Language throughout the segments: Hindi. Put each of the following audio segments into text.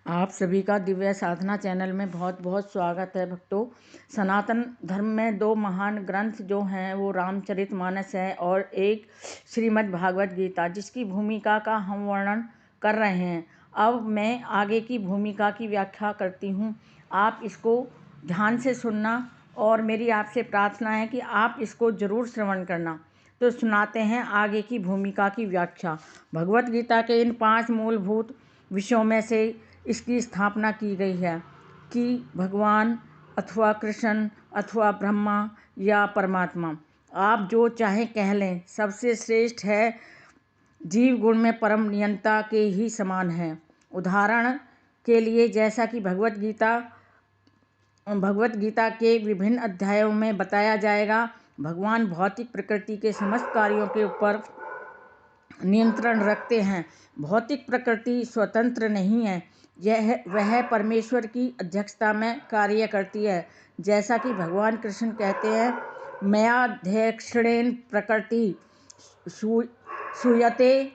आप सभी का दिव्य साधना चैनल में बहुत बहुत स्वागत है भक्तों। सनातन धर्म में दो महान ग्रंथ जो हैं वो रामचरितमानस है और एक श्रीमद् भागवत गीता, जिसकी भूमिका का हम वर्णन कर रहे हैं। अब मैं आगे की भूमिका की व्याख्या करती हूँ, आप इसको ध्यान से सुनना और मेरी आपसे प्रार्थना है कि आप इसको ज़रूर श्रवण करना। तो सुनाते हैं आगे की भूमिका की व्याख्या। भगवत गीता के इन 5 मूलभूत विषयों में से इसकी स्थापना की गई है कि भगवान अथवा कृष्ण अथवा ब्रह्मा या परमात्मा, आप जो चाहे कह लें, सबसे श्रेष्ठ है, जीव गुण में परम नियंता के ही समान है। उदाहरण के लिए, जैसा कि भगवत गीता के विभिन्न अध्यायों में बताया जाएगा, भगवान भौतिक प्रकृति के समस्त कार्यों के ऊपर नियंत्रण रखते हैं। भौतिक प्रकृति स्वतंत्र नहीं है, वह परमेश्वर की अध्यक्षता में कार्य करती है। जैसा कि भगवान कृष्ण कहते हैं, मयाध्यक्षेण प्रकृति सूयते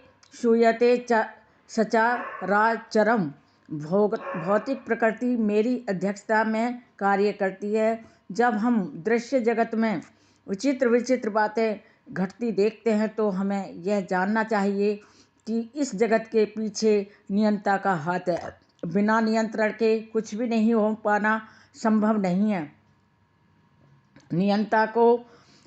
सचराचरम्। भौतिक प्रकृति मेरी अध्यक्षता में कार्य करती है। जब हम दृश्य जगत में विचित्र विचित्र बातें घटती देखते हैं तो हमें यह जानना चाहिए कि इस जगत के पीछे नियंता का हाथ है। बिना नियंत्रण के कुछ भी नहीं हो पाना संभव नहीं है। नियंता को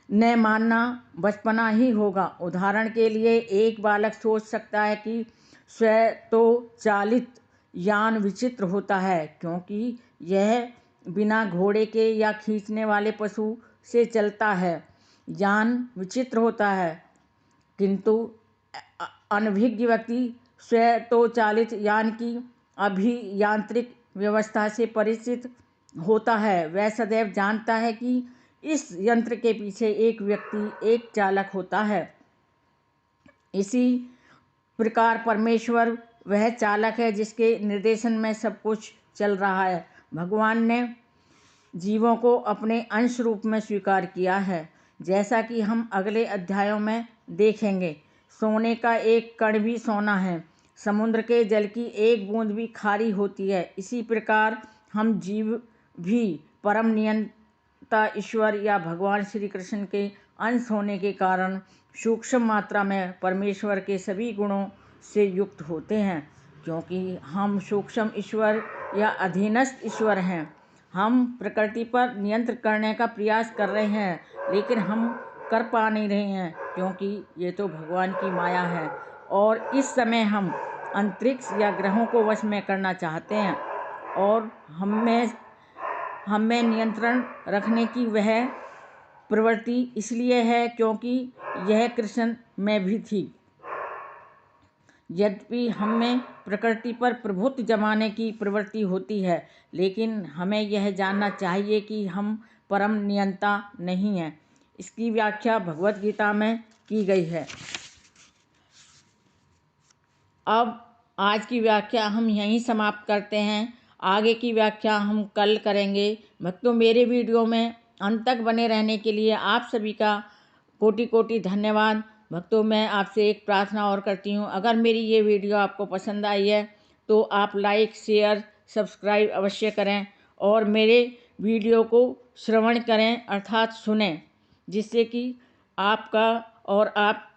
न मानना बचपना ही होगा। उदाहरण के लिए, एक बालक सोच सकता है कि स्वचालित यान विचित्र होता है क्योंकि यह बिना घोड़े के या खींचने वाले पशु से चलता है। यान विचित्र होता है, किंतु अनभिज्ञ व्यक्ति स्वचालित यान की अभियांत्रिक व्यवस्था से परिचित होता है। वह सदैव जानता है कि इस यंत्र के पीछे एक व्यक्ति, एक चालक होता है। इसी प्रकार परमेश्वर वह चालक है जिसके निर्देशन में सब कुछ चल रहा है। भगवान ने जीवों को अपने अंश रूप में स्वीकार किया है, जैसा कि हम अगले अध्यायों में देखेंगे। सोने का एक कण भी सोना है, समुद्र के जल की एक बूंद भी खारी होती है। इसी प्रकार हम जीव भी परम नियंता ईश्वर या भगवान श्री कृष्ण के अंश होने के कारण सूक्ष्म मात्रा में परमेश्वर के सभी गुणों से युक्त होते हैं। क्योंकि हम सूक्ष्म ईश्वर या अधीनस्थ ईश्वर हैं, हम प्रकृति पर नियंत्रण करने का प्रयास कर रहे हैं, लेकिन हम कर पा नहीं रहे हैं क्योंकि ये तो भगवान की माया है। और इस समय हम अंतरिक्ष या ग्रहों को वश में करना चाहते हैं और हम में नियंत्रण रखने की वह प्रवृत्ति इसलिए है क्योंकि यह कृष्ण में भी थी। यद्यपि हम में प्रकृति पर प्रभुत्व जमाने की प्रवृत्ति होती है, लेकिन हमें यह जानना चाहिए कि हम परम नियंता नहीं हैं। इसकी व्याख्या भगवत गीता में की गई है। अब आज की व्याख्या हम यहीं समाप्त करते हैं। आगे की व्याख्या हम कल करेंगे। भक्तों, मेरे वीडियो में अंत तक बने रहने के लिए आप सभी का कोटि कोटि धन्यवाद। भक्तों, मैं आपसे एक प्रार्थना और करती हूँ, अगर मेरी ये वीडियो आपको पसंद आई है तो आप लाइक, शेयर, सब्सक्राइब अवश्य करें और मेरे वीडियो को श्रवण करें, अर्थात सुनें, जिससे कि आपका और आप